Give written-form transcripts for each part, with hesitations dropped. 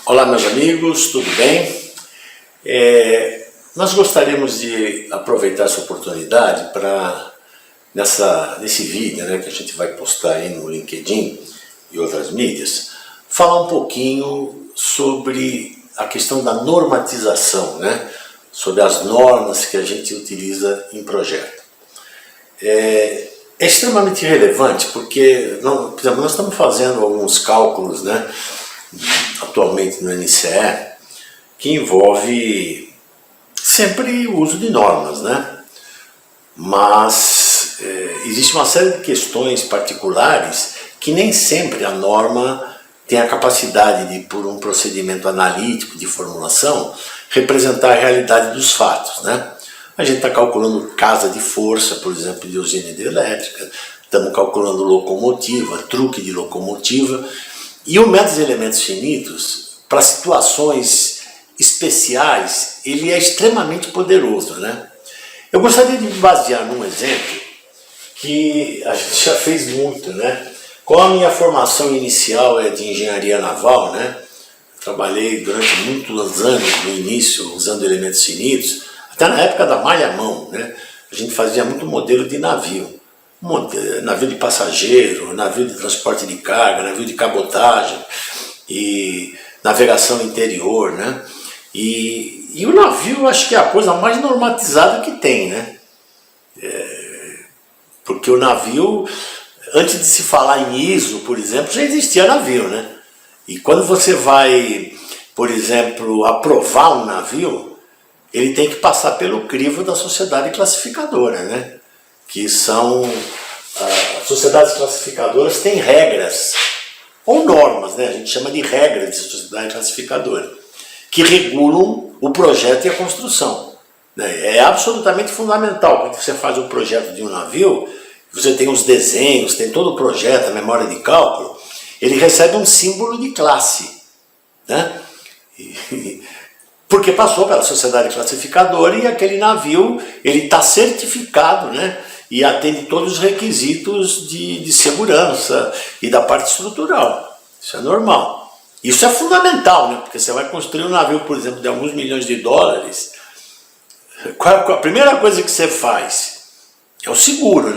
Olá, meus amigos, tudo bem? Nós gostaríamos de aproveitar essa oportunidade para, nesse vídeo, que a gente vai postar aí no LinkedIn e outras mídias, falar um pouquinho sobre a questão da normatização, sobre as normas que a gente utiliza em projeto. É extremamente relevante porque, por exemplo, nós estamos fazendo alguns cálculos, atualmente no NCE, que envolve sempre o uso de normas, mas existe uma série de questões particulares que nem sempre a norma tem a capacidade de, por um procedimento analítico de formulação, representar a realidade dos fatos, A gente está calculando casa de força, por exemplo, de usina hidrelétrica, estamos calculando locomotiva, truque de locomotiva, e o método de elementos finitos, para situações especiais, ele é extremamente poderoso, Eu gostaria de me basear num exemplo que a gente já fez muito, Como a minha formação inicial é de engenharia naval, trabalhei durante muitos anos no início usando elementos finitos, até na época da malha-mão, A gente fazia muito modelo de navio. Navio de passageiro, navio de transporte de carga, navio de cabotagem e navegação interior, E o navio acho que é a coisa mais normatizada que tem, Porque o navio, antes de se falar em ISO, por exemplo, já existia navio, E quando você vai, por exemplo, aprovar um navio, ele tem que passar pelo crivo da sociedade classificadora, Que são, as sociedades classificadoras têm regras, ou normas, a gente chama de regras de sociedade classificadora, que regulam o projeto e a construção. É absolutamente fundamental, quando você faz o projeto de um navio, você tem os desenhos, tem todo o projeto, a memória de cálculo, ele recebe um símbolo de classe, porque passou pela sociedade classificadora e aquele navio ele está certificado, e atende todos os requisitos de segurança e da parte estrutural. Isso é normal. Isso é fundamental, porque você vai construir um navio, por exemplo, de alguns milhões de dólares. A primeira coisa que você faz é o seguro,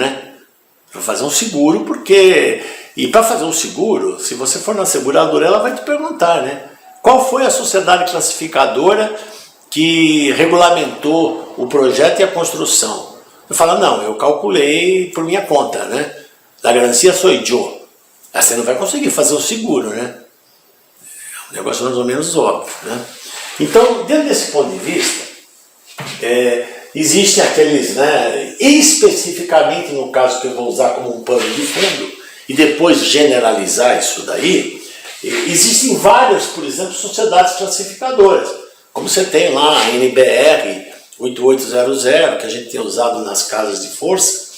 Para fazer um seguro, porque... E para fazer um seguro, se você for na seguradora, ela vai te perguntar, Qual foi a sociedade classificadora que regulamentou o projeto e a construção? Eu falo, não, eu calculei por minha conta, Da garantia sou eu. Aí você não vai conseguir fazer o seguro, É um negócio mais ou menos óbvio, Então, dentro desse ponto de vista, existem aqueles, especificamente no caso que eu vou usar como um pano de fundo, e depois generalizar isso daí, existem várias, por exemplo, sociedades classificadoras, como você tem lá a NBR 8800, que a gente tem usado nas casas de força,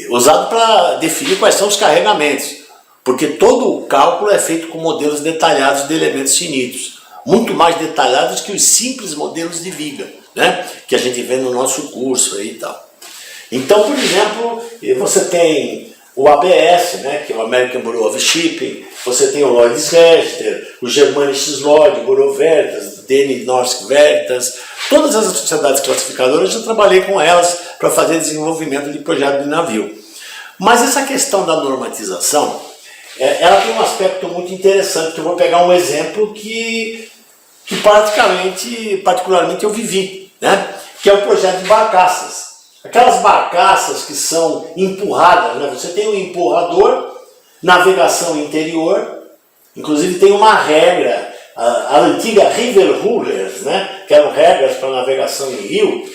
usado para definir quais são os carregamentos, porque todo o cálculo é feito com modelos detalhados de elementos finitos, muito mais detalhados que os simples modelos de viga, que a gente vê no nosso curso aí e tal. Então, por exemplo, você tem o ABS, que é o American Bureau of Shipping, você tem o Lloyd's Register, o Germanisches Lloyd, o Bureau Veritas, o Dänische Norsk Veritas, todas as sociedades classificadoras, eu já trabalhei com elas para fazer desenvolvimento de projeto de navio. Mas essa questão da normatização, ela tem um aspecto muito interessante, que eu vou pegar um exemplo que particularmente eu vivi, que é o projeto de barcaças. Aquelas barcaças que são empurradas, Você tem um empurrador, navegação interior, inclusive tem uma regra, a antiga River Rulers, que eram regras para navegação em rio,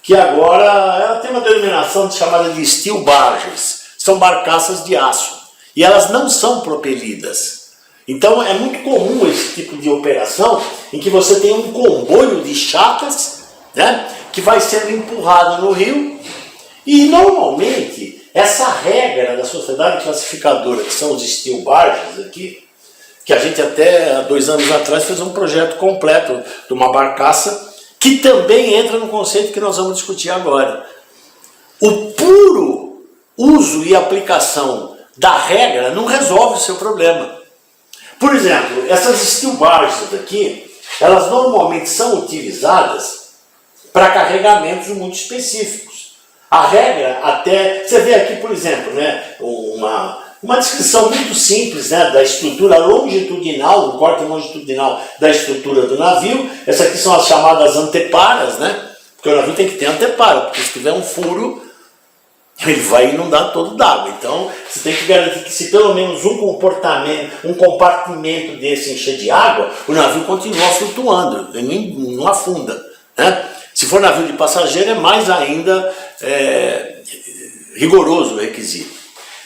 que agora ela tem uma denominação chamada de steel barges, são barcaças de aço, e elas não são propelidas. Então é muito comum esse tipo de operação em que você tem um comboio de chacas, que vai sendo empurrado no rio, e normalmente essa regra da sociedade classificadora, que são os steel barges aqui, que a gente até há 2 anos atrás fez um projeto completo de uma barcaça, que também entra no conceito que nós vamos discutir agora. O puro uso e aplicação da regra não resolve o seu problema. Por exemplo, essas steel barges aqui, elas normalmente são utilizadas para carregamentos muito específicos. A regra até, você vê aqui, por exemplo, né, uma descrição muito simples, né, da estrutura longitudinal, do corte longitudinal da estrutura do navio. Essas aqui são as chamadas anteparas, né, porque o navio tem que ter antepara, porque se tiver um furo, ele vai inundar todo d'água. Então, você tem que garantir que se pelo menos um compartimento desse encher de água, o navio continua flutuando, ele não afunda, né? Se for navio de passageiro, é mais ainda rigoroso o requisito.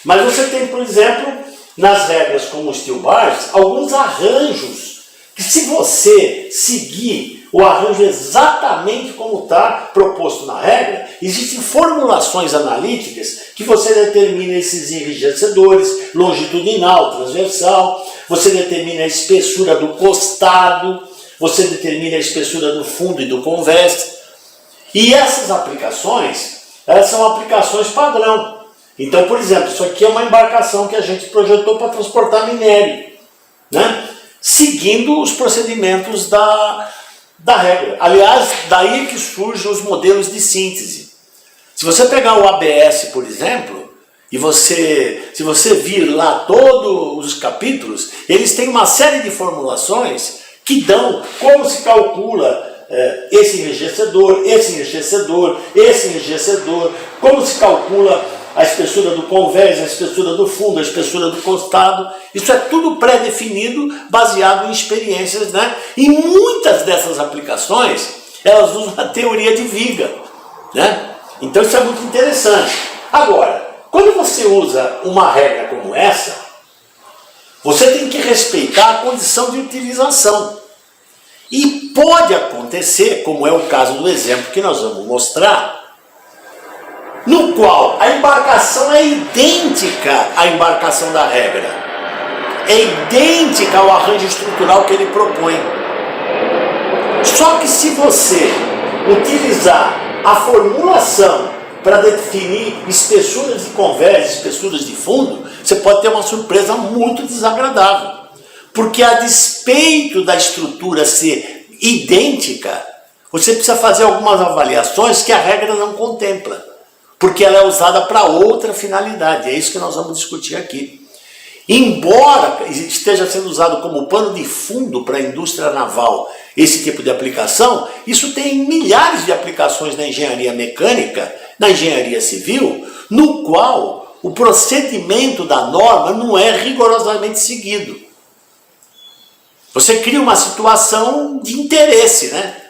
Mas você tem, por exemplo, nas regras como o steel barges, alguns arranjos que, se você seguir o arranjo exatamente como está proposto na regra, existem formulações analíticas que você determina esses enrijecedores, longitudinal, transversal, você determina a espessura do costado, você determina a espessura do fundo e do convés. E essas aplicações, elas são aplicações padrão. Então, por exemplo, isso aqui é uma embarcação que a gente projetou para transportar minério, né? Seguindo os procedimentos da regra. Aliás, daí que surgem os modelos de síntese. Se você pegar o ABS, por exemplo, e se você vir lá todos os capítulos, eles têm uma série de formulações que dão como se calcula esse enrijecedor, como se calcula a espessura do convés, a espessura do fundo, a espessura do costado. Isso é tudo pré-definido, baseado em experiências, né? E muitas dessas aplicações, elas usam a teoria de viga, né? Então isso é muito interessante. Agora, quando você usa uma regra como essa, você tem que respeitar a condição de utilização. E pode acontecer, como é o caso do exemplo que nós vamos mostrar, no qual a embarcação é idêntica à embarcação da regra. É idêntica ao arranjo estrutural que ele propõe. Só que se você utilizar a formulação para definir espessuras de convés, espessuras de fundo, você pode ter uma surpresa muito desagradável. Porque a despeito da estrutura ser idêntica, você precisa fazer algumas avaliações que a regra não contempla. Porque ela é usada para outra finalidade. É isso que nós vamos discutir aqui. Embora esteja sendo usado como pano de fundo para a indústria naval esse tipo de aplicação, isso tem milhares de aplicações na engenharia mecânica, na engenharia civil, no qual o procedimento da norma não é rigorosamente seguido. Você cria uma situação de interesse, né?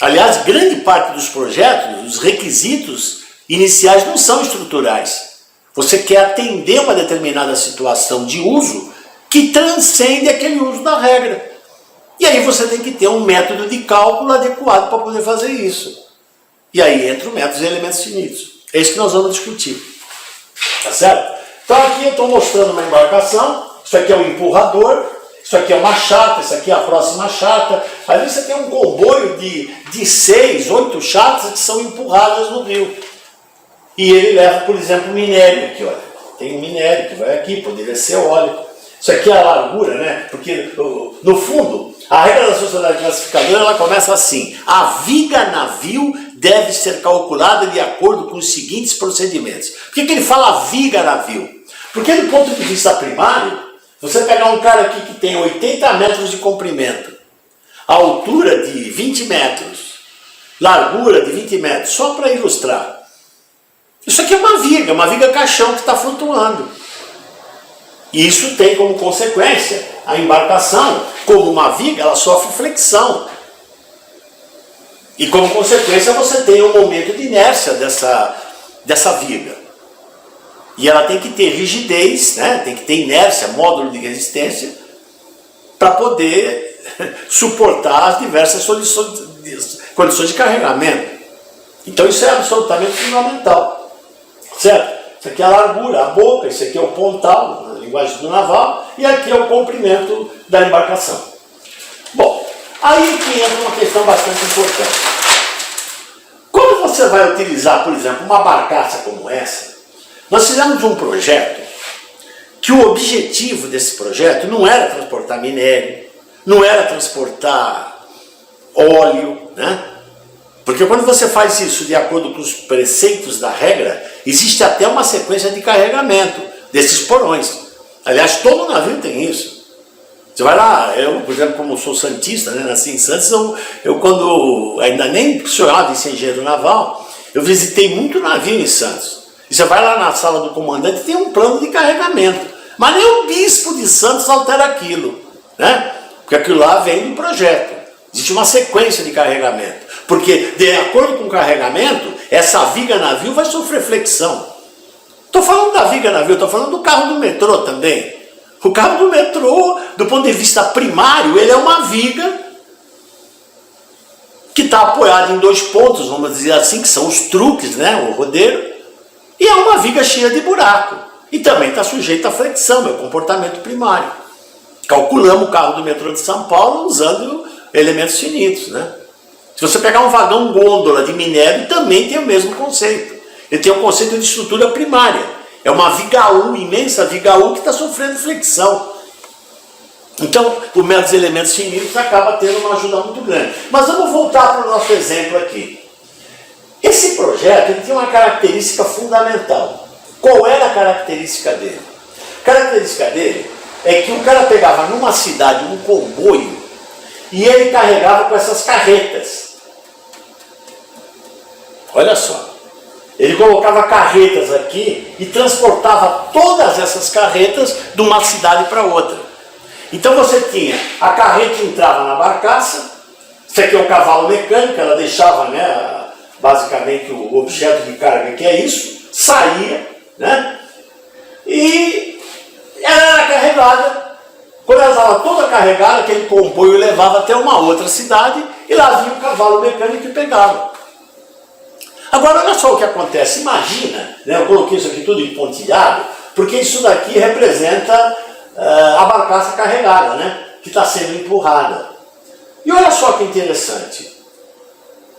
Aliás, grande parte dos projetos, os requisitos iniciais não são estruturais. Você quer atender uma determinada situação de uso que transcende aquele uso da regra. E aí você tem que ter um método de cálculo adequado para poder fazer isso. E aí entra o método de elementos finitos. É isso que nós vamos discutir. Tá certo? Então aqui eu estou mostrando uma embarcação. Isso aqui é um empurrador. Isso aqui é uma chata, isso aqui é a próxima chata. Ali você tem um comboio de 6, 8 chatas que são empurradas no rio. E ele leva, por exemplo, minério aqui, olha. Tem um minério que vai aqui, poderia ser óleo. Isso aqui é a largura, né? Porque, no fundo, a regra da sociedade classificadora, ela começa assim. A viga navio deve ser calculada de acordo com os seguintes procedimentos. Por que ele fala viga navio? Porque, do ponto de vista primário, você pegar um cara aqui que tem 80 metros de comprimento, altura de 20 metros, largura de 20 metros, só para ilustrar. Isso aqui é uma viga caixão que está flutuando. E isso tem como consequência a embarcação, como uma viga, ela sofre flexão. E como consequência você tem um momento de inércia dessa viga. E ela tem que ter rigidez, né? Tem que ter inércia, módulo de resistência, para poder suportar as diversas condições de carregamento. Então isso é absolutamente fundamental. Certo? Isso aqui é a largura, a boca, isso aqui é o pontal, na linguagem do naval, e aqui é o comprimento da embarcação. Bom, aí que entra uma questão bastante importante. Quando você vai utilizar, por exemplo, uma barcaça como essa, nós fizemos um projeto que o objetivo desse projeto não era transportar minério, não era transportar óleo, né? Porque quando você faz isso de acordo com os preceitos da regra, existe até uma sequência de carregamento desses porões. Aliás, todo navio tem isso. Você vai lá, eu, por exemplo, como sou santista, né, nasci em Santos, eu quando ainda nem sonhava em ser engenheiro naval, eu visitei muito navio em Santos. E você vai lá na sala do comandante e tem um plano de carregamento. Mas nem o bispo de Santos altera aquilo, né? Porque aquilo lá vem do projeto. Existe uma sequência de carregamento. Porque, de acordo com o carregamento, essa viga navio vai sofrer flexão. Estou falando da viga navio, estou falando do carro do metrô também. O carro do metrô, do ponto de vista primário, ele é uma viga que está apoiada em 2 pontos, vamos dizer assim, que são os truques, né, o rodeiro, e é uma viga cheia de buraco. E também está sujeita à flexão, é o comportamento primário. Calculamos o carro do metrô de São Paulo usando elementos finitos, né? Se você pegar um vagão gôndola de minério, também tem o mesmo conceito. Ele tem o conceito de estrutura primária. É uma viga-U, imensa viga-U, que está sofrendo flexão. Então, o método dos elementos finitos acaba tendo uma ajuda muito grande. Mas vamos voltar para o nosso exemplo aqui. Esse projeto ele tem uma característica fundamental. Qual era a característica dele? A característica dele é que o cara pegava numa cidade um comboio e ele carregava com essas carretas. Olha só. Ele colocava carretas aqui e transportava todas essas carretas de uma cidade para outra. Então você tinha, a carreta entrava na barcaça, isso aqui é o cavalo mecânico, ela deixava, né, basicamente o objeto de carga, que é isso, saía, né, e ela era carregada. Quando ela estava toda carregada, aquele comboio levava até uma outra cidade e lá vinha o cavalo mecânico e pegava. Agora, olha só o que acontece. Imagina, né, eu coloquei isso aqui tudo em pontilhado, porque isso daqui representa a barcaça carregada, né, que está sendo empurrada. E olha só que interessante.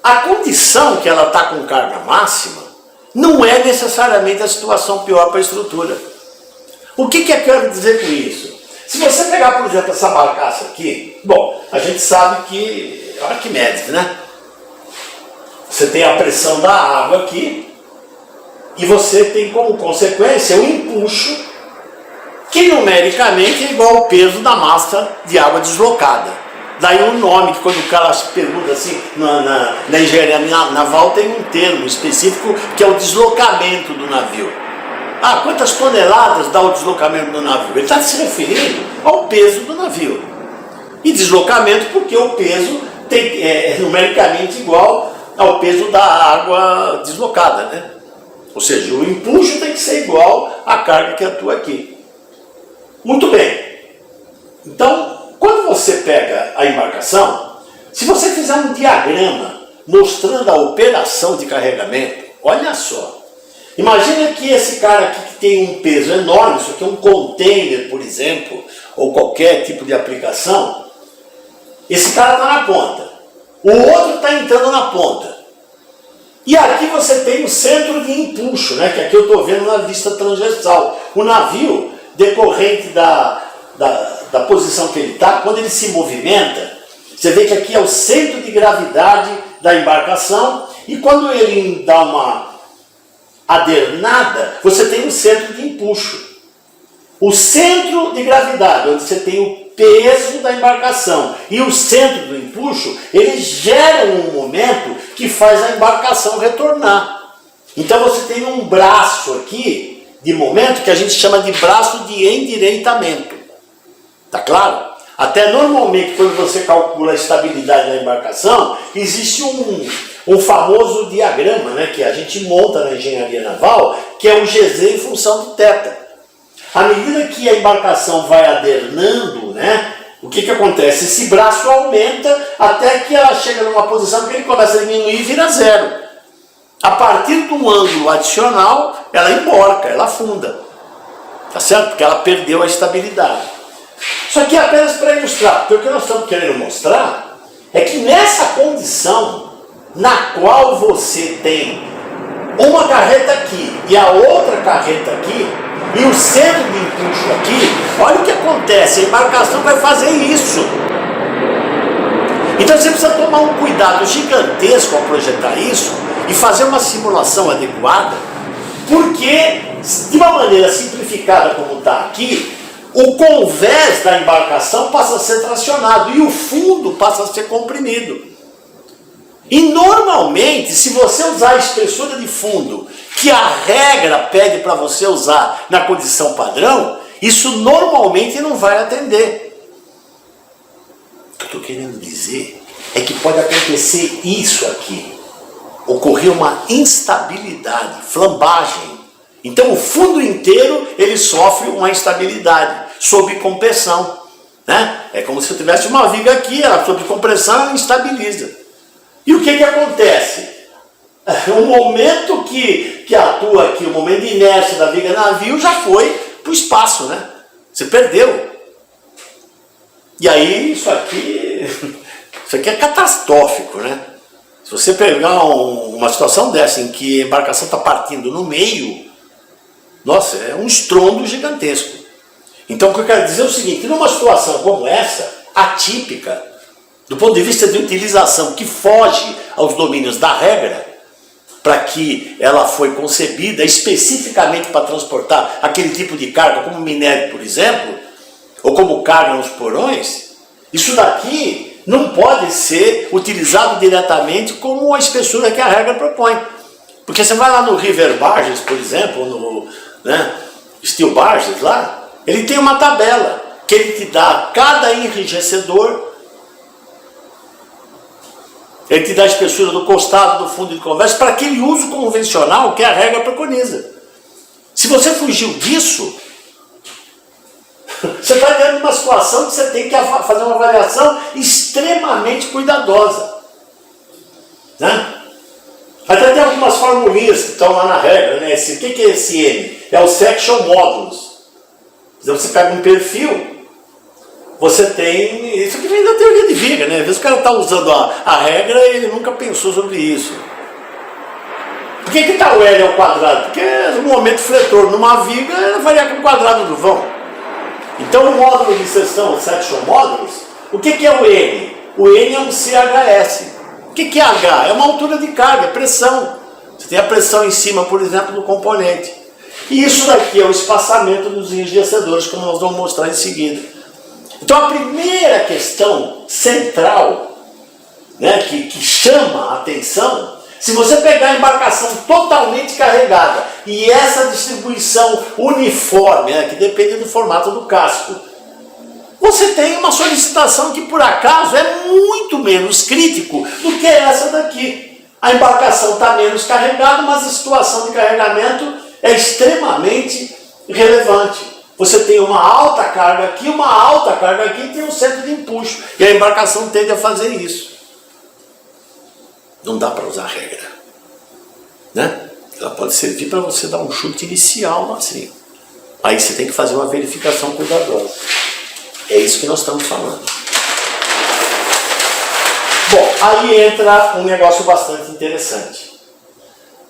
A condição que ela está com carga máxima não é necessariamente a situação pior para a estrutura. O que eu quero dizer com isso? Se você pegar, por exemplo, essa barcaça aqui, bom, a gente sabe que é Arquimedes, né? Você tem a pressão da água aqui e você tem como consequência o empuxo, que numericamente é igual ao peso da massa de água deslocada. Daí um nome que quando o cara se pergunta assim, na engenharia naval tem um termo específico que é o deslocamento do navio. Ah, quantas toneladas dá o deslocamento do navio? Ele está se referindo ao peso do navio. E deslocamento porque o peso é numericamente igual ao peso da água deslocada, né? Ou seja, o empuxo tem que ser igual à carga que atua aqui. Muito bem. Então, quando você pega a embarcação, se você fizer um diagrama mostrando a operação de carregamento, olha só. Imagina que esse cara aqui que tem um peso enorme, isso aqui é um container, por exemplo, ou qualquer tipo de aplicação, esse cara está na ponta. O outro está entrando na ponta. E aqui você tem o centro de empuxo, né, que aqui eu estou vendo na vista transversal. O navio, decorrente da posição que ele está, quando ele se movimenta, você vê que aqui é o centro de gravidade da embarcação, e quando ele dá uma adernada, você tem um centro de empuxo. O centro de gravidade, onde você tem o peso da embarcação e o centro do empuxo, eles geram um momento que faz a embarcação retornar. Então você tem um braço aqui de momento que a gente chama de braço de endireitamento. Tá claro? Até normalmente quando você calcula a estabilidade da embarcação, existe um famoso diagrama, né, que a gente monta na engenharia naval, que é o GZ em função do θ. À medida que a embarcação vai adernando, né, o que acontece? Esse braço aumenta até que ela chega numa posição que ele começa a diminuir e vira zero. A partir de um ângulo adicional, ela emborca, ela afunda. Tá certo? Porque ela perdeu a estabilidade. Isso aqui é apenas para ilustrar, porque o que nós estamos querendo mostrar é que nessa condição na qual você tem uma carreta aqui e a outra carreta aqui, e o centro de empuxo aqui, olha o que acontece, a embarcação vai fazer isso. Então você precisa tomar um cuidado gigantesco ao projetar isso e fazer uma simulação adequada, porque de uma maneira simplificada como está aqui, o convés da embarcação passa a ser tracionado e o fundo passa a ser comprimido. E normalmente, se você usar a espessura de fundo que a regra pede para você usar na condição padrão, isso normalmente não vai atender. O que eu estou querendo dizer é que pode acontecer isso aqui. Ocorrer uma instabilidade, flambagem. Então o fundo inteiro ele sofre uma instabilidade, sob compressão. Né? É como se eu tivesse uma viga aqui, ela sob compressão ela instabiliza. E o que acontece? O momento que atua aqui, o momento de inércia da viga navio já foi para o espaço, né? Você perdeu. E aí isso aqui é catastrófico, né? Se você pegar uma situação dessa em que a embarcação está partindo no meio, nossa, é um estrondo gigantesco. Então o que eu quero dizer é o seguinte, numa situação como essa, atípica, do ponto de vista de utilização que foge aos domínios da regra, para que ela foi concebida especificamente para transportar aquele tipo de carga, como minério, por exemplo, ou como carga nos porões, isso daqui não pode ser utilizado diretamente como a espessura que a regra propõe. Porque você vai lá no River Barges, por exemplo, no Steel Barges lá, ele tem uma tabela que ele te dá cada enrijecedor. Ele te dá a espessura do costado, do fundo de convés, para aquele uso convencional que a regra preconiza. Se você fugiu disso, você está dentro de uma situação que você tem que fazer uma avaliação extremamente cuidadosa. Né? Até tem algumas formulinhas que estão lá na regra. Né? O que é esse M? É o Section Modulus. Então você pega um perfil, você tem... Isso aqui vem da teoria de viga, né? Às vezes o cara está usando a regra e ele nunca pensou sobre isso. Por que está o L ao quadrado? Porque no momento fletor numa viga, ela varia com o quadrado do vão. Então o módulo de seção, o Section Modulus, o que é o N? O N é um CHS. O que é H? É uma altura de carga, é pressão. Você tem a pressão em cima, por exemplo, do componente. E isso daqui é o espaçamento dos enrijecedores, como nós vamos mostrar em seguida. Então a primeira questão central, né, que chama a atenção, se você pegar a embarcação totalmente carregada e essa distribuição uniforme, né, que depende do formato do casco, você tem uma solicitação que por acaso é muito menos crítico do que essa daqui. A embarcação está menos carregada, mas a situação de carregamento é extremamente relevante. Você tem uma alta carga aqui e tem um centro de empuxo. E a embarcação tende a fazer isso. Não dá para usar regra. Né? Ela pode servir para você dar um chute inicial assim. Aí você tem que fazer uma verificação cuidadosa. É isso que nós estamos falando. Bom, aí entra um negócio bastante interessante.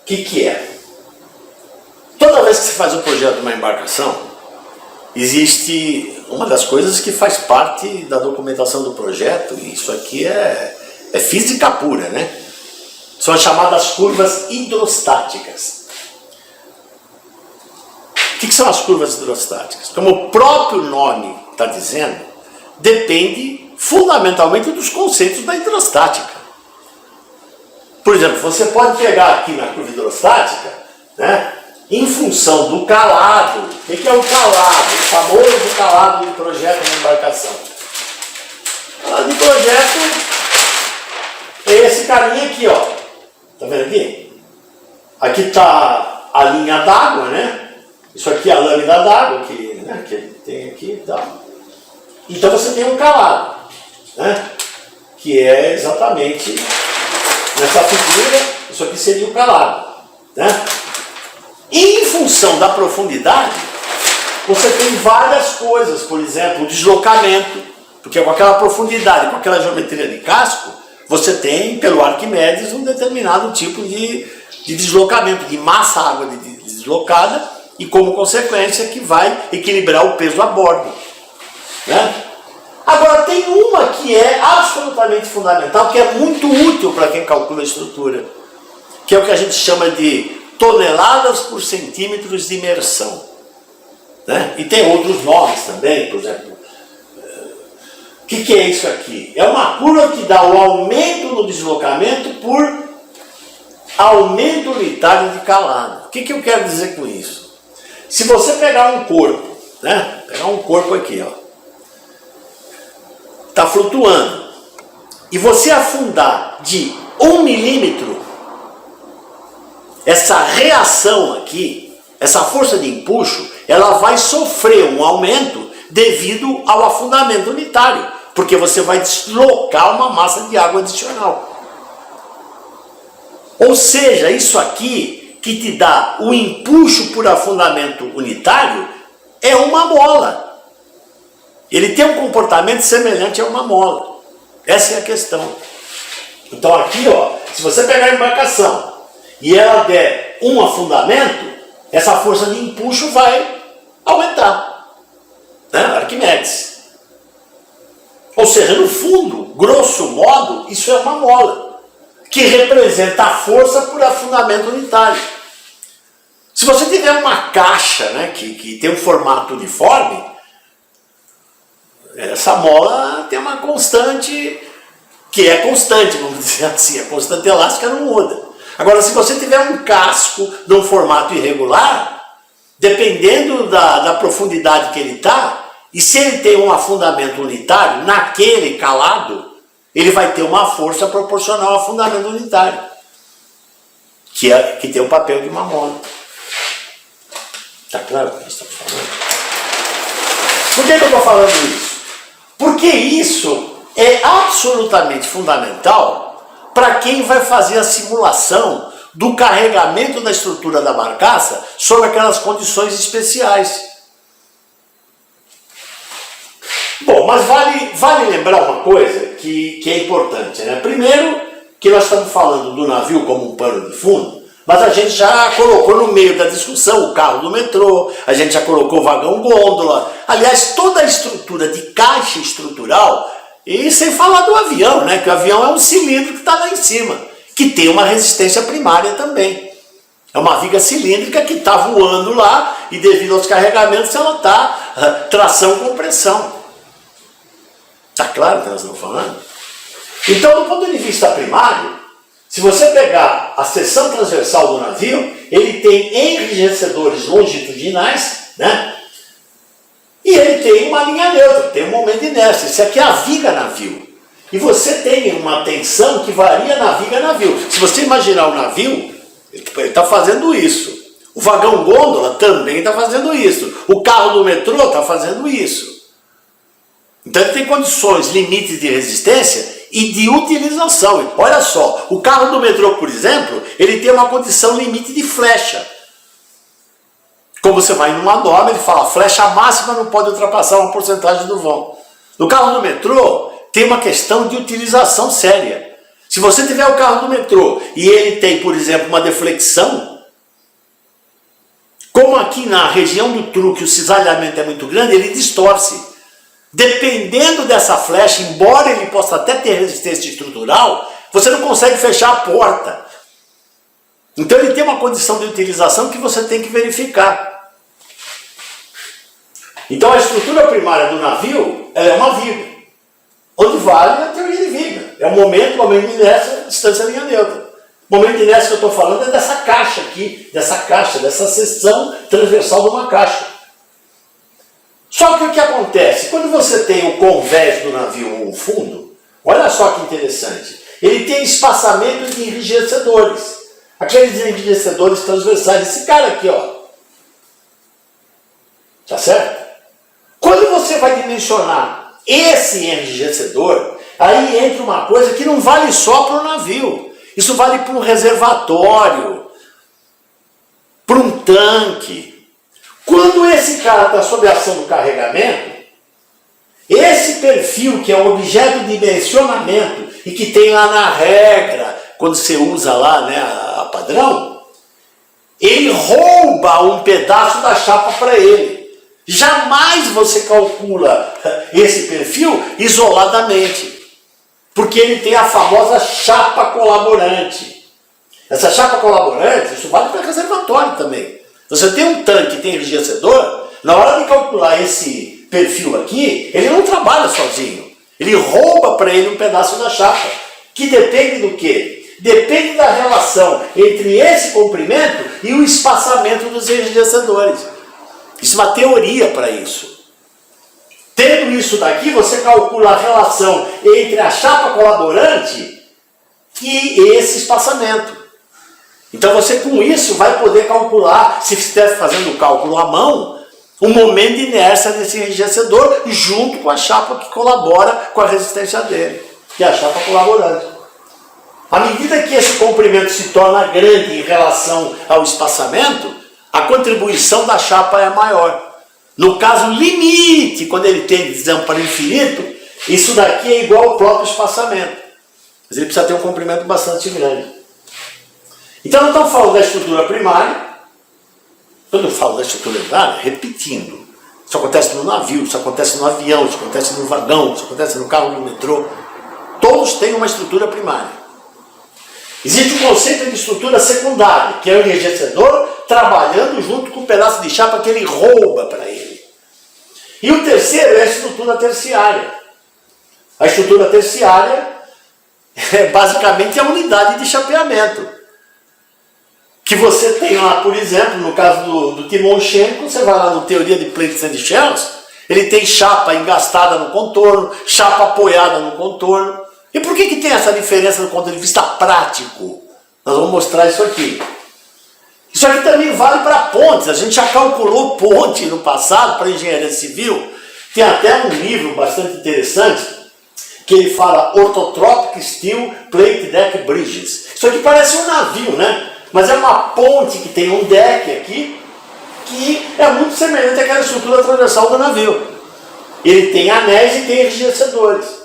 O que é? Toda vez que você faz um projeto de uma embarcação, existe uma das coisas que faz parte da documentação do projeto, e isso aqui é física pura, né? São as chamadas curvas hidrostáticas. O que são as curvas hidrostáticas? Como o próprio nome está dizendo, depende fundamentalmente dos conceitos da hidrostática. Por exemplo, você pode pegar aqui na curva hidrostática, né? Em função do calado. O que é o calado? O famoso calado de projeto na embarcação. O calado de projeto é esse carinha aqui, ó. Tá vendo aqui? Aqui está a linha d'água, né? Isso aqui é a lâmina d'água que tem aqui e tal. Então você tem um calado, né? Que é exatamente nessa figura, isso aqui seria o calado, né? E em função da profundidade, você tem várias coisas, por exemplo, o deslocamento, porque com aquela profundidade, com aquela geometria de casco, você tem, pelo Arquimedes, um determinado tipo de deslocamento, de massa água deslocada, e como consequência que vai equilibrar o peso a bordo, né? Agora tem uma que é absolutamente fundamental, que é muito útil para quem calcula a estrutura, que é o que a gente chama de toneladas por centímetros de imersão, né? E tem outros nomes também, por exemplo. O que é isso aqui? É uma curva que dá o aumento no deslocamento por aumento unitário de calado. O que eu quero dizer com isso? Se você pegar um corpo, né? Pegar um corpo aqui, ó, está flutuando, e você afundar de 1 milímetro, essa reação aqui, essa força de empuxo, ela vai sofrer um aumento devido ao afundamento unitário, porque você vai deslocar uma massa de água adicional. Ou seja, isso aqui que te dá o empuxo por afundamento unitário é uma mola. Ele tem um comportamento semelhante a uma mola. Essa é a questão. Então aqui, ó, se você pegar a embarcação e ela der um afundamento, essa força de empuxo vai aumentar, né? Arquimedes. Ou seja, no fundo, grosso modo, isso é uma mola, que representa a força por afundamento unitário. Se você tiver uma caixa, né, que tem um formato uniforme, essa mola tem uma constante, que é constante, vamos dizer assim, a constante elástica não muda. Agora, se você tiver um casco num formato irregular, dependendo da profundidade que ele está, e se ele tem um afundamento unitário, naquele calado, ele vai ter uma força proporcional ao afundamento unitário, que tem o papel de uma mola. Está claro o que nós estamos falando? Por que eu estou falando isso? Porque isso é absolutamente fundamental para quem vai fazer a simulação do carregamento da estrutura da barcaça sob aquelas condições especiais. Bom, mas vale lembrar uma coisa que é importante, né? Primeiro, que nós estamos falando do navio como um pano de fundo, mas a gente já colocou no meio da discussão o carro do metrô, a gente já colocou o vagão gôndola, aliás, toda a estrutura de caixa estrutural, e sem falar do avião, né? Que o avião é um cilindro que está lá em cima, que tem uma resistência primária também. É uma viga cilíndrica que está voando lá e devido aos carregamentos ela está tração com pressão. Está claro o que nós estamos falando? Então, do ponto de vista primário, se você pegar a seção transversal do navio, ele tem enrijecedores longitudinais, né? E ele tem uma linha neutra, tem um momento de inércia. Isso aqui é a viga navio. E você tem uma tensão que varia na viga navio. Se você imaginar o navio, ele está fazendo isso. O vagão gôndola também está fazendo isso. O carro do metrô está fazendo isso. Então ele tem condições, limites de resistência e de utilização. Olha só, o carro do metrô, por exemplo, ele tem uma condição limite de flecha. Como você vai numa norma, ele fala, a flecha máxima não pode ultrapassar uma porcentagem do vão. No carro do metrô, tem uma questão de utilização séria. Se você tiver o carro do metrô e ele tem, por exemplo, uma deflexão, como aqui na região do truque o cisalhamento é muito grande, ele distorce. Dependendo dessa flecha, embora ele possa até ter resistência estrutural, você não consegue fechar a porta. Então ele tem uma condição de utilização que você tem que verificar. Então a estrutura primária do navio ela é uma viga, onde vale a teoria de viga. É o momento de inércia, distância linha neutra. O momento de inércia que eu estou falando é dessa caixa aqui, dessa seção transversal de uma caixa. Só que o que acontece? Quando você tem o convés do navio, o fundo, olha só que interessante, ele tem espaçamento de enrijecedores. Aqueles enrijecedores transversais, esse cara aqui, ó. Tá certo? Quando você vai dimensionar esse enrijecedor, aí entra uma coisa que não vale só para o navio. Isso vale para um reservatório, para um tanque. Quando esse cara está sob a ação do carregamento, esse perfil, que é o objeto de dimensionamento e que tem lá na regra, quando você usa lá, né, a padrão, ele rouba um pedaço da chapa para ele. Jamais você calcula esse perfil isoladamente, porque ele tem a famosa chapa colaborante. Essa chapa colaborante, isso vale para reservatório também. Você tem um tanque, tem enrijecedor, na hora de calcular esse perfil aqui, ele não trabalha sozinho. Ele rouba para ele um pedaço da chapa, que depende do quê? Depende da relação entre esse comprimento e o espaçamento dos enrijecedores. Isso é uma teoria para isso. Tendo isso daqui, você calcula a relação entre a chapa colaborante e esse espaçamento. Então você com isso vai poder calcular, se estiver fazendo o cálculo à mão, o momento de inércia desse enrijecedor junto com a chapa que colabora com a resistência dele, que é a chapa colaborante. À medida que esse comprimento se torna grande em relação ao espaçamento, a contribuição da chapa é maior. No caso limite, quando ele tem desamparo infinito, isso daqui é igual ao próprio espaçamento. Mas ele precisa ter um comprimento bastante grande. Então nós estamos falando da estrutura primária. Quando eu falo da estrutura primária, repetindo. Isso acontece no navio, isso acontece no avião, isso acontece no vagão, isso acontece no carro, no metrô. Todos têm uma estrutura primária. Existe o conceito de estrutura secundária, que é o enrijecedor trabalhando junto com um pedaço de chapa que ele rouba para ele. E o terceiro é a estrutura terciária. A estrutura terciária é basicamente a unidade de chapeamento. Que você tem lá, por exemplo, no caso do Timonchenko, você vai lá no Teoria de Plates and Shells, ele tem chapa engastada no contorno, chapa apoiada no contorno. E por que tem essa diferença do ponto de vista prático? Nós vamos mostrar isso aqui. Isso aqui também vale para pontes. A gente já calculou ponte no passado para engenharia civil. Tem até um livro bastante interessante que ele fala Orthotropic Steel Plate Deck Bridges. Isso aqui parece um navio, né? Mas é uma ponte que tem um deck aqui que é muito semelhante àquela estrutura transversal do navio. Ele tem anéis e tem enrijecedores.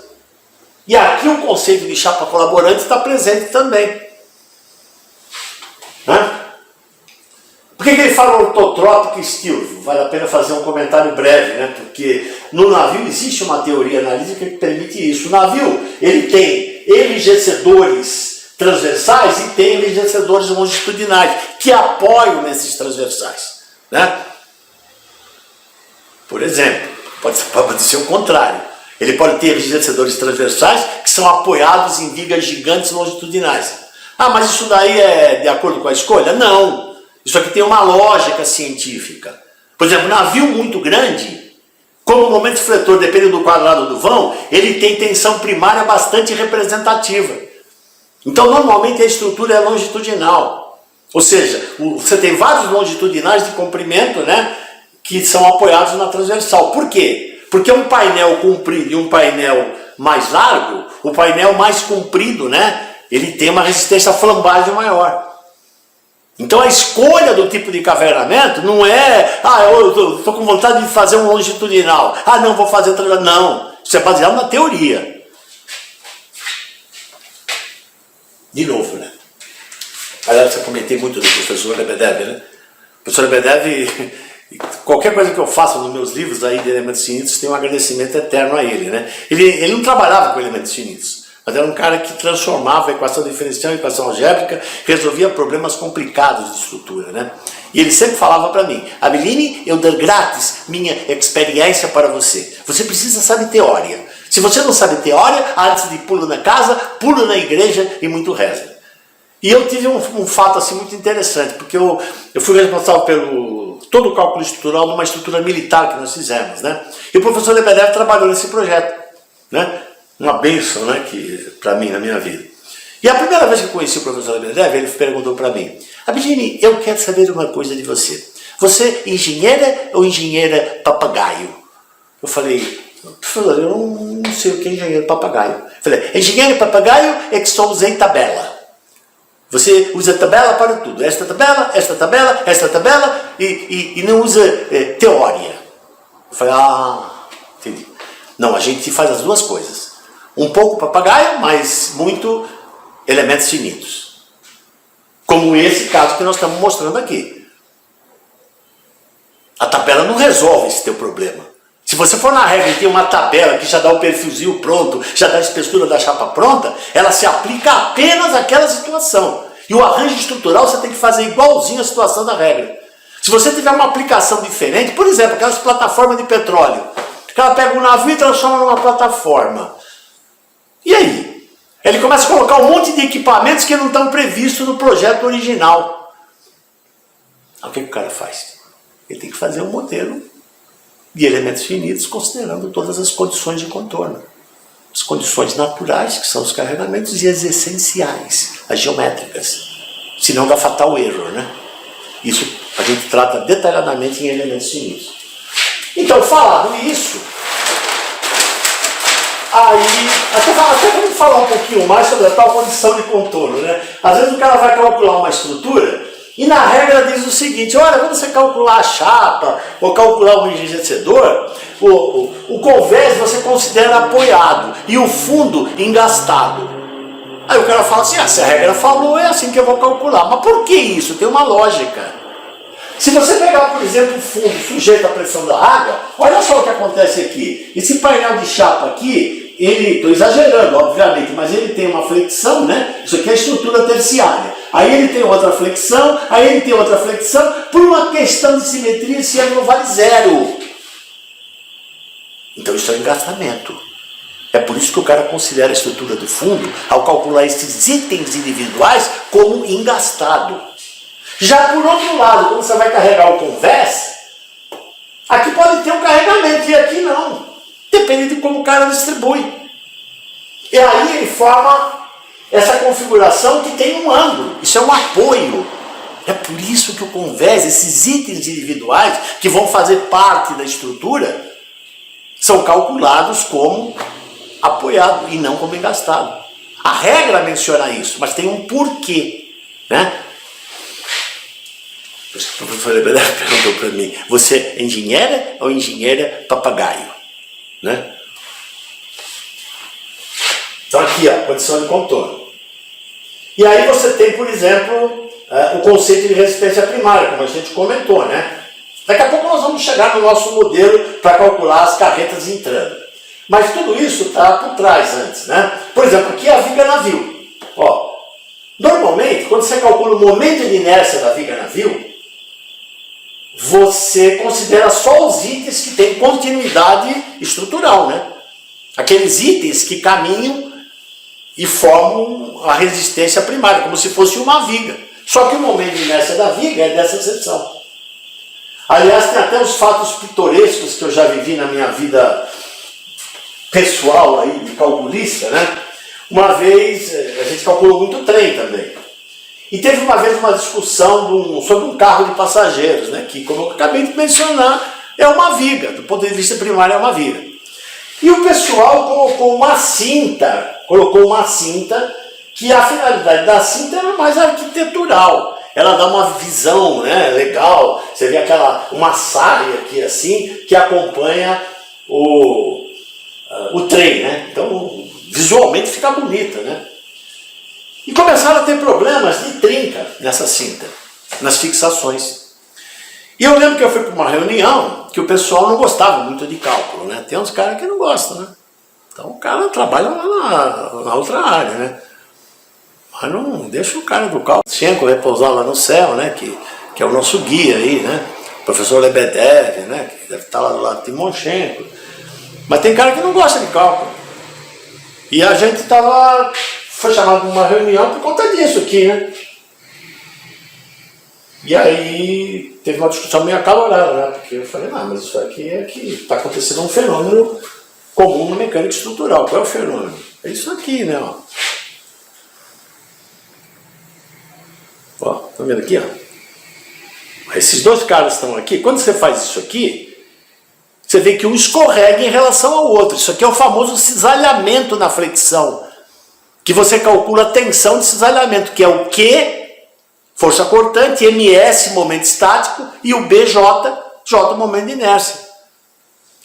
E aqui o conceito de chapa colaborante está presente também. Por que ele fala ortotropic steel? Vale a pena fazer um comentário breve, né? Porque no navio existe uma teoria analítica que permite isso. O navio ele tem enrijecedores transversais e tem enrijecedores longitudinais que apoiam nesses transversais, né? Por exemplo, pode ser o contrário. Ele pode ter enrijecedores transversais que são apoiados em vigas gigantes longitudinais. Ah, mas isso daí é de acordo com a escolha? Não. Isso aqui tem uma lógica científica. Por exemplo, um navio muito grande, como o momento fletor depende do quadrado do vão, ele tem tensão primária bastante representativa. Então, normalmente a estrutura é longitudinal. Ou seja, você tem vários longitudinais de comprimento, né, que são apoiados na transversal. Por quê? Porque um painel comprido e um painel mais largo, o painel mais comprido, né, ele tem uma resistência à flambagem maior. Então a escolha do tipo de cavernamento não é, eu estou com vontade de fazer um longitudinal, não, vou fazer transversal. Não, isso é baseado na teoria. De novo, né? Aliás, eu comentei muito do professor Lebedev, né? O professor Lebedev, qualquer coisa que eu faça nos meus livros aí de elementos finitos, tem um agradecimento eterno a ele, né? Ele não trabalhava com elementos finitos, mas era um cara que transformava a equação diferencial em equação algébrica, resolvia problemas complicados de estrutura, né? E ele sempre falava para mim, Abilini, eu dou grátis minha experiência para você. Você precisa saber teoria. Se você não sabe teoria, antes de pulo na casa, pulo na igreja e muito reza. E eu tive um fato assim muito interessante, porque eu fui responsável pelo todo o cálculo estrutural numa estrutura militar que nós fizemos, né? E o professor Lebedev trabalhou nesse projeto, né? Uma bênção, né, para mim, na minha vida. E a primeira vez que eu conheci o professor Lebedev, ele perguntou para mim, Abilini, eu quero saber uma coisa de você. Você é engenheira ou engenheira papagaio? Eu falei, professor, eu não sei o que é engenheiro papagaio. Eu falei, engenheiro papagaio é que só usei tabela. Você usa tabela para tudo. Esta tabela, esta tabela, esta tabela e não usa teoria. Eu falei, entendi. Não, a gente faz as duas coisas. Um pouco papagaio, mas muito elementos finitos. Como esse caso que nós estamos mostrando aqui. A tabela não resolve esse teu problema. Se você for na regra e tem uma tabela que já dá o perfilzinho pronto, já dá a espessura da chapa pronta, ela se aplica apenas àquela situação. E o arranjo estrutural você tem que fazer igualzinho à situação da regra. Se você tiver uma aplicação diferente, por exemplo, aquelas plataformas de petróleo, que ela pega um navio e transforma numa plataforma. E aí? Ele começa a colocar um monte de equipamentos que não estão previstos no projeto original. Aí o que o cara faz? Ele tem que fazer um modelo de elementos finitos considerando todas as condições de contorno. As condições naturais, que são os carregamentos, e as essenciais, as geométricas. Senão dá fatal erro, né? Isso a gente trata detalhadamente em elementos finitos. Então, falado isso, aí, até vamos falar um pouquinho mais sobre a tal condição de contorno, né? Às vezes o cara vai calcular uma estrutura e na regra diz o seguinte: olha, quando você calcular a chapa ou calcular o enrijecedor, o convés você considera apoiado e o fundo engastado. Aí o cara fala assim: se a regra falou, é assim que eu vou calcular. Mas por que isso? Tem uma lógica. Se você pegar, por exemplo, o fundo sujeito à pressão da água, olha só o que acontece aqui. Esse painel de chapa aqui, estou exagerando, obviamente, mas ele tem uma flexão, né? Isso aqui é a estrutura terciária. Aí ele tem outra flexão, aí ele tem outra flexão. Por uma questão de simetria, esse ângulo vale zero. Então isso é um engastamento. É por isso que o cara considera a estrutura do fundo, ao calcular esses itens individuais, como engastado. Já por outro lado, quando você vai carregar o convés, aqui pode ter um carregamento e aqui não. Depende de como o cara distribui. E aí ele forma essa configuração que tem um ângulo. Isso é um apoio. É por isso que o convés, esses itens individuais que vão fazer parte da estrutura, são calculados como apoiado e não como engastado. A regra menciona isso, mas tem um porquê, né? O professor Lebedev perguntou para mim: você é engenheira ou engenheira papagaio? Né? Então aqui, ó, condição de contorno. E aí você tem, por exemplo, o conceito de resistência primária, como a gente comentou, né? Daqui a pouco nós vamos chegar no nosso modelo para calcular as carretas entrando. Mas tudo isso está por trás antes, né? Por exemplo, aqui é a viga navio. Ó, normalmente, quando você calcula o momento de inércia da viga navio, você considera só os itens que têm continuidade estrutural, né? Aqueles itens que caminham e formam a resistência primária, como se fosse uma viga. Só que o momento de inércia da viga é dessa seção. Aliás, tem até uns fatos pitorescos que eu já vivi na minha vida pessoal aí, de calculista, né? Uma vez, a gente calculou muito trem também. E teve uma vez uma discussão sobre um carro de passageiros, né, que, como eu acabei de mencionar, é uma viga, do ponto de vista primário é uma viga. E o pessoal colocou uma cinta, que a finalidade da cinta era mais arquitetural. Ela dá uma visão, né, legal, você vê uma saia aqui assim, que acompanha o trem, né? Então, visualmente fica bonita, né? E começaram a ter problemas de trinca nessa cinta, nas fixações. E eu lembro que eu fui para uma reunião que o pessoal não gostava muito de cálculo, né? Tem uns caras que não gostam, né? Então o cara trabalha lá na outra área, né? Mas não deixa o cara do cálculo. Schenko vai pousar lá no céu, né? Que é o nosso guia aí, né? O professor Lebedev, né? Que deve estar lá do lado de Timoshenko. Mas tem cara que não gosta de cálculo. E a gente foi chamado para uma reunião por conta disso aqui, né? E aí teve uma discussão meio acalorada, né? Porque eu falei: não, mas isso aqui é que está acontecendo um fenômeno comum na mecânica estrutural. Qual é o fenômeno? É isso aqui, né? Ó, tá vendo aqui, ó? Esses dois caras estão aqui. Quando você faz isso aqui, você vê que um escorrega em relação ao outro. Isso aqui é o famoso cisalhamento na flexão, que você calcula a tensão de cisalhamento, que é o Q, força cortante, MS, momento estático, e o BJ, J, momento de inércia.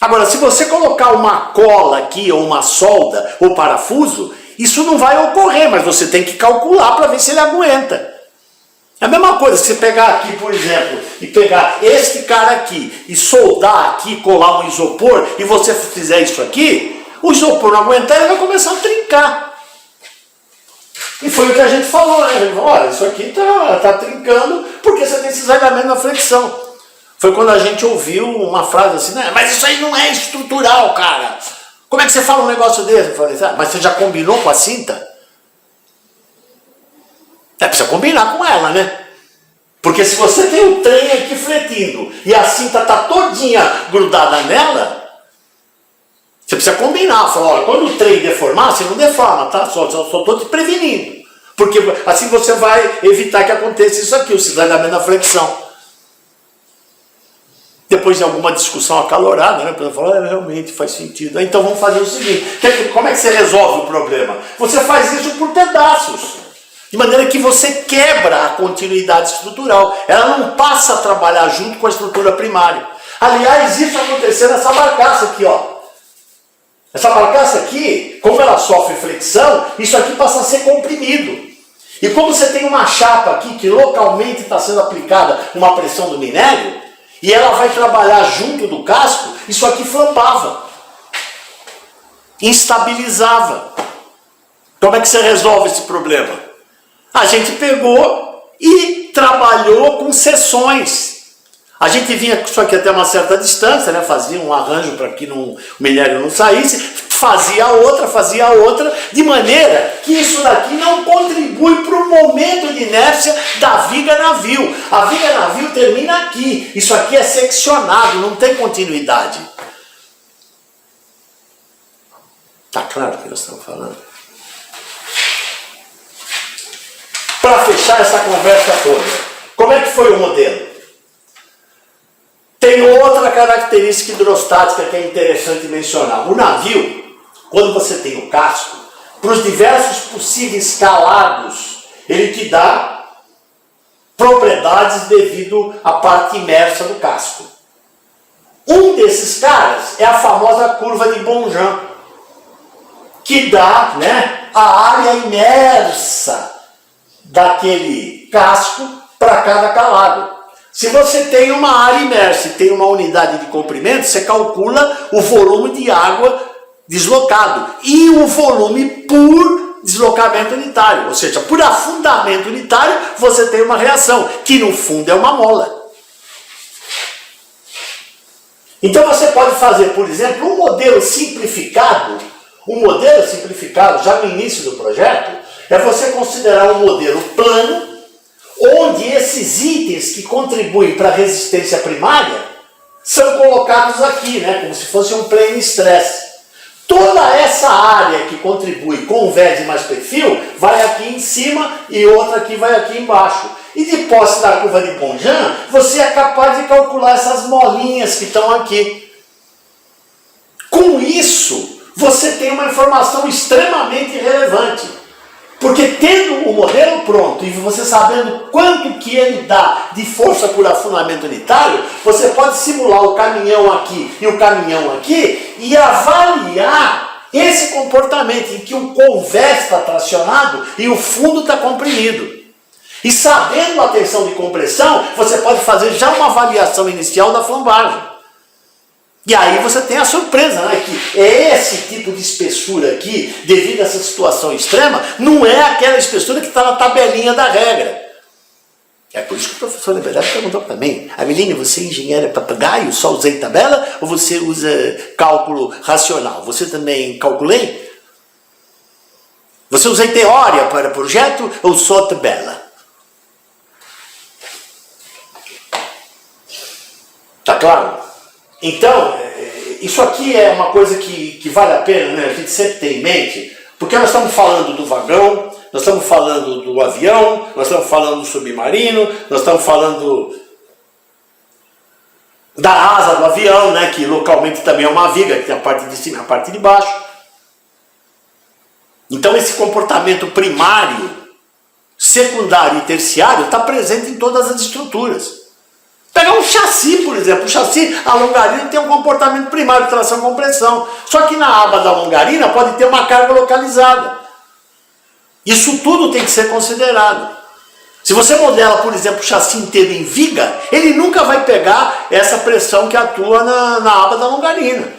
Agora, se você colocar uma cola aqui, ou uma solda, ou parafuso, isso não vai ocorrer, mas você tem que calcular para ver se ele aguenta. É a mesma coisa, se você pegar aqui, por exemplo, e pegar este cara aqui e soldar aqui, colar um isopor, e você fizer isso aqui, o isopor não aguentar, ele vai começar a trincar. E foi o que a gente falou, né? A gente falou, olha, isso aqui tá trincando porque você tem esse zailamento na flexão. Foi quando a gente ouviu uma frase assim, né? Mas isso aí não é estrutural, cara. Como é que você fala um negócio desse? Eu falei, mas você já combinou com a cinta? Precisa combinar com ela, né? Porque se você tem um trem aqui fletindo e a cinta está todinha grudada nela, você precisa combinar. Falar, olha, quando o trem deformar, você não deforma, tá? Só estou te prevenindo. Porque assim você vai evitar que aconteça isso aqui, o cisalhamento da flexão. Depois de alguma discussão acalorada, né? A pessoa fala, realmente faz sentido. Então vamos fazer o seguinte, como é que você resolve o problema? Você faz isso por pedaços. De maneira que você quebra a continuidade estrutural. Ela não passa a trabalhar junto com a estrutura primária. Aliás, isso aconteceu nessa barcaça aqui, ó. Essa barcaça aqui, como ela sofre flexão, isso aqui passa a ser comprimido. E como você tem uma chapa aqui que localmente está sendo aplicada uma pressão do minério, e ela vai trabalhar junto do casco, isso aqui flambava. Instabilizava. Como é que você resolve esse problema? A gente pegou e trabalhou com seções. A gente vinha com isso aqui até uma certa distância, né? Fazia um arranjo para que o minério não saísse, fazia outra, de maneira que isso daqui não contribui para o momento de inércia da viga navio. A viga navio termina aqui, isso aqui é seccionado, não tem continuidade. Tá claro o que nós estamos falando? Para fechar essa conversa toda, como é que foi o modelo? Tem outra característica hidrostática que é interessante mencionar. O navio, quando você tem o casco, para os diversos possíveis calados, ele te dá propriedades devido à parte imersa do casco. Um desses caras é a famosa curva de Bonjan, que dá, né, a área imersa daquele casco para cada calado. Se você tem uma área imersa e tem uma unidade de comprimento, você calcula o volume de água deslocado e o volume por deslocamento unitário. Ou seja, por afundamento unitário, você tem uma reação, que no fundo é uma mola. Então você pode fazer, por exemplo, um modelo simplificado já no início do projeto, é você considerar um modelo plano, onde esses itens que contribuem para a resistência primária são colocados aqui, né, como se fosse um plane stress. Toda essa área que contribui com vés mais perfil vai aqui em cima e outra aqui vai aqui embaixo. E de posse da curva de Bonjan, você é capaz de calcular essas molinhas que estão aqui. Com isso, você tem uma informação extremamente relevante. Porque tendo o modelo pronto e você sabendo quanto que ele dá de força por afundamento unitário, você pode simular o caminhão aqui e o caminhão aqui e avaliar esse comportamento em que o convés está tracionado e o fundo está comprimido. E sabendo a tensão de compressão, você pode fazer já uma avaliação inicial da flambagem. E aí você tem a surpresa, né? Que esse tipo de espessura aqui, devido a essa situação extrema, não é aquela espessura que está na tabelinha da regra. É por isso que o professor Liberdade perguntou para mim, Ameline, você é engenheira papagaio, só usei tabela ou você usa cálculo racional? Você também calculei? Você usei teoria para projeto ou só tabela? Tá claro? Então, isso aqui é uma coisa que vale a pena, né? A gente sempre tem em mente, porque nós estamos falando do vagão, nós estamos falando do avião, nós estamos falando do submarino, nós estamos falando da asa do avião, né? Que localmente também é uma viga, que tem a parte de cima e a parte de baixo. Então esse comportamento primário, secundário e terciário está presente em todas as estruturas. Pegar um chassi, por exemplo, o chassi, a longarina tem um comportamento primário de tração-compressão. Só que na aba da longarina pode ter uma carga localizada. Isso tudo tem que ser considerado. Se você modela, por exemplo, o chassi inteiro em viga, ele nunca vai pegar essa pressão que atua na aba da longarina.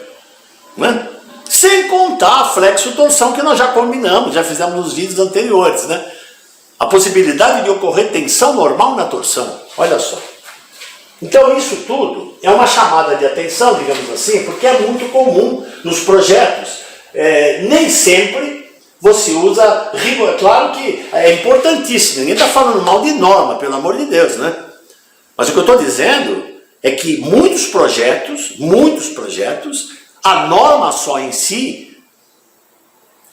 Né? Sem contar a flexo-torção que nós já combinamos, já fizemos nos vídeos anteriores. Né? A possibilidade de ocorrer tensão normal na torção. Olha só. Então isso tudo é uma chamada de atenção, digamos assim, porque é muito comum nos projetos. Nem sempre você usa rigor. É claro que é importantíssimo, ninguém está falando mal de norma, pelo amor de Deus, né? Mas o que eu estou dizendo é que muitos projetos, a norma só em si,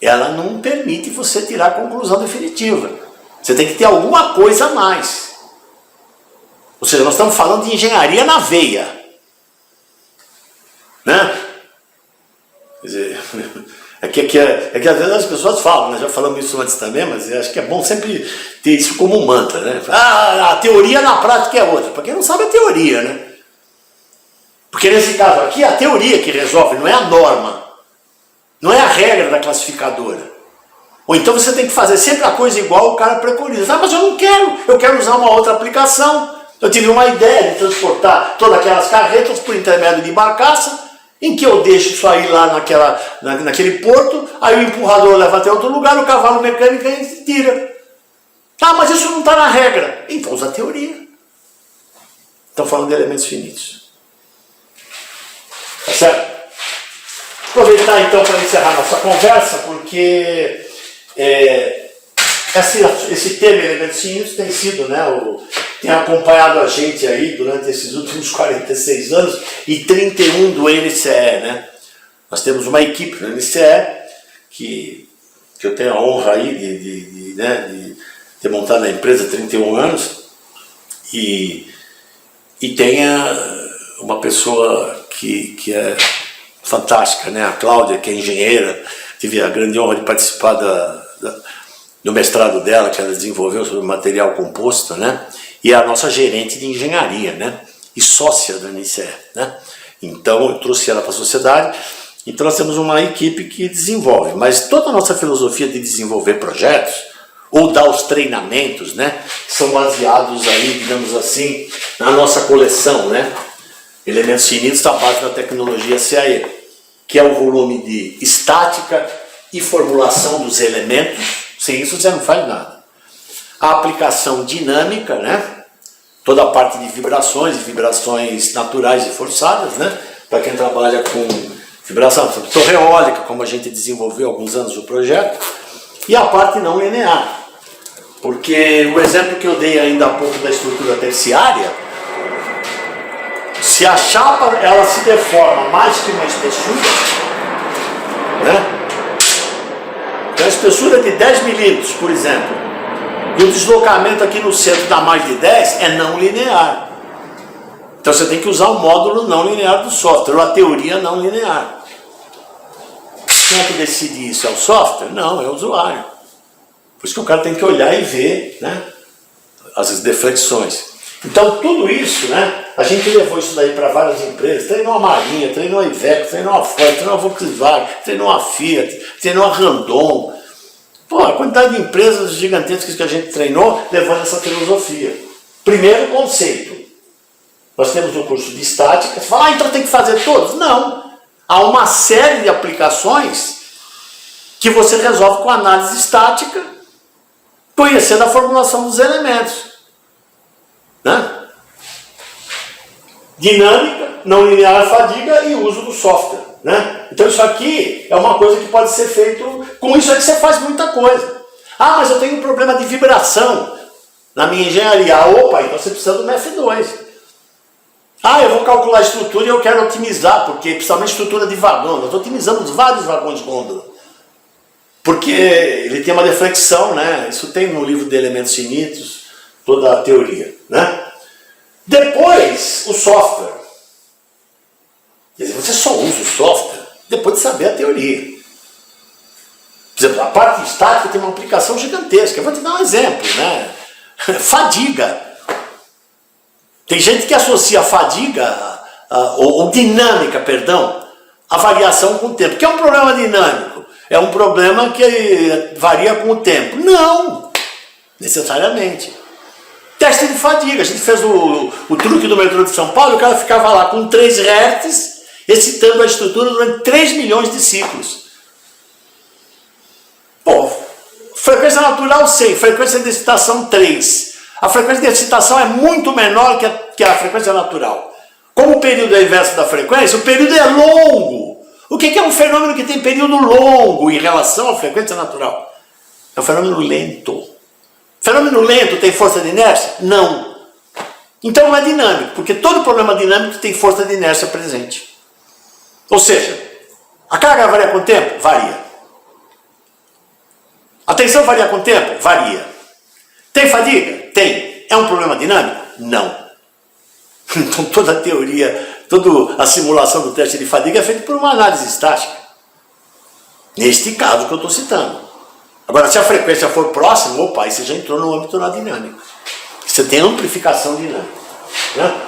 ela não permite você tirar a conclusão definitiva. Você tem que ter alguma coisa a mais. Ou seja, nós estamos falando de engenharia na veia. Né? Quer dizer, é que às vezes as pessoas falam, né? Já falamos isso antes também, mas eu acho que é bom sempre ter isso como um mantra, né? A teoria na prática é outra, para quem não sabe a teoria, né? Porque nesse caso aqui, a teoria que resolve, não é a norma, não é a regra da classificadora. Ou então você tem que fazer sempre a coisa igual o cara preconiza. Mas eu quero usar uma outra aplicação. Eu tive uma ideia de transportar todas aquelas carretas por intermédio de barcaça, em que eu deixo isso aí lá naquele porto, aí o empurrador leva até outro lugar, o cavalo mecânico e tira. Mas isso não está na regra. Então usa a teoria. Estão falando de elementos finitos. Tá certo? Aproveitar então para encerrar nossa conversa, porque esse tema elementos finitos tem sido, né, tem acompanhado a gente aí durante esses últimos 46 anos e 31 do NCE, né? Nós temos uma equipe no NCE que eu tenho a honra aí de ter montado a empresa há 31 anos e tenha uma pessoa que é fantástica, né? A Cláudia, que é engenheira, tive a grande honra de participar do mestrado dela, que ela desenvolveu sobre material composto, né? E é a nossa gerente de engenharia, né? E sócia do NCE, né? Então eu trouxe ela para a sociedade. Então nós temos uma equipe que desenvolve, mas toda a nossa filosofia de desenvolver projetos ou dar os treinamentos, né, são baseados aí, digamos assim, na nossa coleção, né? Elementos finitos da base da tecnologia CAE, que é o volume de estática e formulação dos elementos. Sem isso você não faz nada. A aplicação dinâmica, né? Toda a parte de vibrações naturais e forçadas, né? Para quem trabalha com vibração, torre eólica, como a gente desenvolveu há alguns anos o projeto, e a parte não linear. Porque o exemplo que eu dei ainda há pouco da estrutura terciária, se a chapa ela se deforma mais que uma espessura, né? Então a espessura de 10 milímetros, por exemplo, e o deslocamento aqui no centro dá mais de 10, é não linear. Então você tem que usar o módulo não linear do software, ou a teoria não linear. Quem é que decide isso? É o software? Não, é o usuário. Por isso que o cara tem que olhar e ver, né, as deflexões. Então tudo isso, né, a gente levou isso daí para várias empresas, treinou a Marinha, treinou a Iveco, treinou a Ford, treinou a Volkswagen, treinou a Fiat, treinou a Randon. Pô, a quantidade de empresas gigantescas que a gente treinou levando essa filosofia. Primeiro conceito. Nós temos um curso de estática, você fala, então tem que fazer todos? Não. Há uma série de aplicações que você resolve com análise estática, conhecendo a formulação dos elementos. Né? Dinâmica, não linear fadiga e uso do software. Né? Então isso aqui é uma coisa que pode ser feito, com isso aí você faz muita coisa. Mas eu tenho um problema de vibração na minha engenharia. Opa, então você precisa do MEF2. Eu vou calcular a estrutura e eu quero otimizar, porque principalmente estrutura de vagão. Nós otimizamos vários vagões de gôndola. Porque ele tem uma deflexão, né? Isso tem no livro de elementos finitos, toda a teoria. Né? Depois, o software. Quer dizer, você só usa o software depois de saber a teoria. Por exemplo, a parte estática tem uma aplicação gigantesca. Eu vou te dar um exemplo, né? Fadiga. Tem gente que associa fadiga, ou dinâmica, perdão, a variação com o tempo. O que é um problema dinâmico? É um problema que varia com o tempo. Não, necessariamente. Teste de fadiga, a gente fez o truque do metrô de São Paulo, o cara ficava lá com 3 Hz, excitando a estrutura durante 3 milhões de ciclos. Pô, frequência natural 100, frequência de excitação 3. A frequência de excitação é muito menor que a frequência natural. Como o período é inverso da frequência, o período é longo. O que é um fenômeno que tem período longo em relação à frequência natural? É um fenômeno lento. Fenômeno lento tem força de inércia? Não. Então não é dinâmico, porque todo problema dinâmico tem força de inércia presente. Ou seja, a carga varia com o tempo? Varia. A tensão varia com o tempo? Varia. Tem fadiga? Tem. É um problema dinâmico? Não. Então toda a teoria, toda a simulação do teste de fadiga é feita por uma análise estática. Neste caso que eu estou citando. Agora, se a frequência for próxima, opa, aí você já entrou no âmbito da dinâmica. Você tem amplificação dinâmica. Né?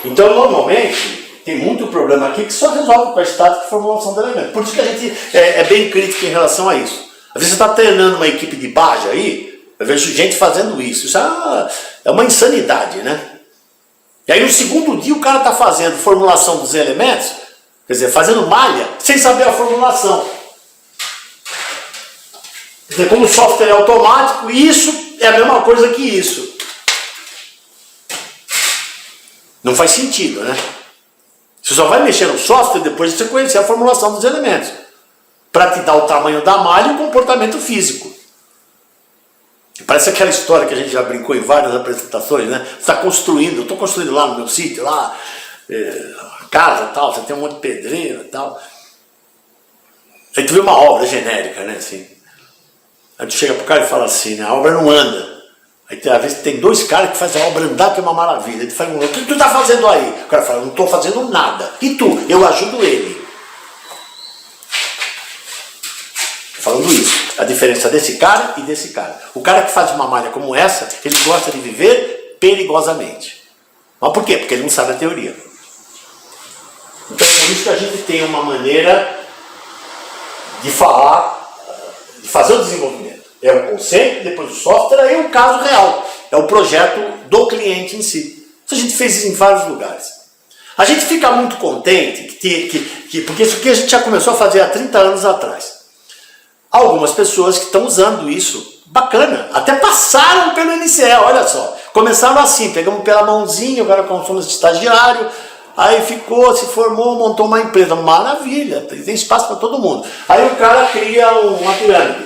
Então, normalmente, tem muito problema aqui que só resolve com a estática e formulação do elemento. Por isso que a gente é bem crítico em relação a isso. Às vezes você está treinando uma equipe de base aí, eu vejo gente fazendo isso. Isso é uma insanidade, né? E aí no segundo dia o cara está fazendo formulação dos elementos, quer dizer, fazendo malha, sem saber a formulação. Quer dizer, como o software é automático, isso é a mesma coisa que isso. Não faz sentido, né? Você só vai mexer no software depois de você conhecer a formulação dos elementos, para te dar o tamanho da malha e o comportamento físico. Parece aquela história que a gente já brincou em várias apresentações, né? Você está construindo, eu estou construindo lá no meu sítio, lá, casa e tal, você tem um monte de pedreiro e tal. Aí tu vê uma obra genérica, né? Assim. Aí tu chega pro cara e fala assim, né? A obra não anda. Aí às vezes tem 2 caras que fazem a obra andar, que é uma maravilha. Aí tu fala, o que tu está fazendo aí? O cara fala, não estou fazendo nada. E tu? Eu ajudo ele. Falando isso, a diferença desse cara e desse cara. O cara que faz uma malha como essa, ele gosta de viver perigosamente. Mas por quê? Porque ele não sabe a teoria. Então é por isso que a gente tem uma maneira de falar, de fazer o desenvolvimento. É o conceito, depois o software, aí é o caso real. É o projeto do cliente em si. Isso a gente fez isso em vários lugares. A gente fica muito contente, porque isso aqui a gente já começou a fazer há 30 anos atrás. Algumas pessoas que estão usando isso, bacana, até passaram pelo NCE, olha só. Começaram assim, pegamos pela mãozinha, o cara como de estagiário, aí ficou, se formou, montou uma empresa, maravilha, tem espaço para todo mundo. Aí o cara cria uma pirâmide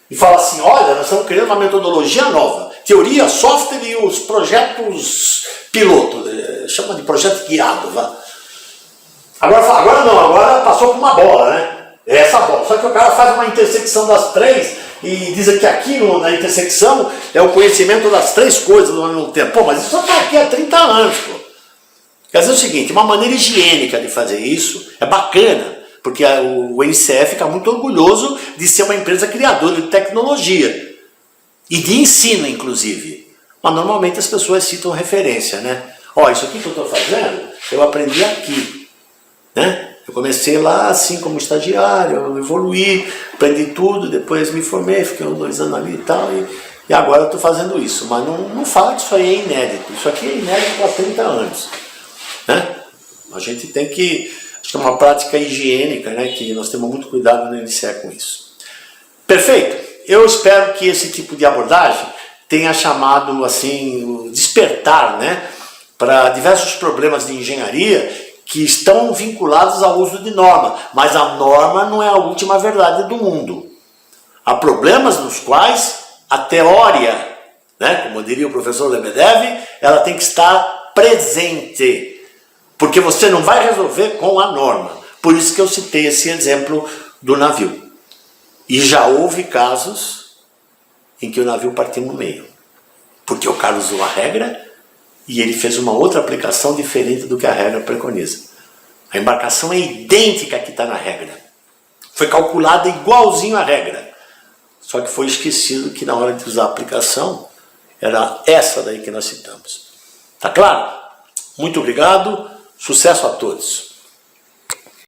e fala assim, olha, nós estamos criando uma metodologia nova, teoria, software e os projetos piloto, chama de projeto guiado, vá. Agora não, agora passou por uma bola, né? É essa bola. Só que o cara faz uma intersecção das 3 e diz que aqui na intersecção é o conhecimento das 3 coisas ao mesmo tempo. Pô, mas isso só está aqui há 30 anos, pô. Quer dizer o seguinte, uma maneira higiênica de fazer isso é bacana, porque o NCE fica muito orgulhoso de ser uma empresa criadora de tecnologia e de ensino, inclusive. Mas normalmente as pessoas citam referência, né? Ó, isso aqui que eu estou fazendo, eu aprendi aqui, né? Eu comecei lá assim como estagiário, eu evoluí, aprendi tudo, depois me formei, fiquei uns 2 anos ali e tal, e agora eu estou fazendo isso. Mas não fala que isso aí é inédito, isso aqui é inédito há 30 anos. Né? A gente tem que, acho que é uma prática higiênica, né, que nós temos muito cuidado no NCE com isso. Perfeito? Eu espero que esse tipo de abordagem tenha chamado assim, o despertar, né, para diversos problemas de engenharia que estão vinculados ao uso de norma, mas a norma não é a última verdade do mundo. Há problemas nos quais a teoria, né, como diria o professor Lebedev, ela tem que estar presente, porque você não vai resolver com a norma. Por isso que eu citei esse exemplo do navio. E já houve casos em que o navio partiu no meio, porque o cara usou a regra e ele fez uma outra aplicação diferente do que a regra preconiza. A embarcação é idêntica à que está na regra. Foi calculada igualzinho à regra. Só que foi esquecido que na hora de usar a aplicação, era essa daí que nós citamos. Tá claro? Muito obrigado, sucesso a todos.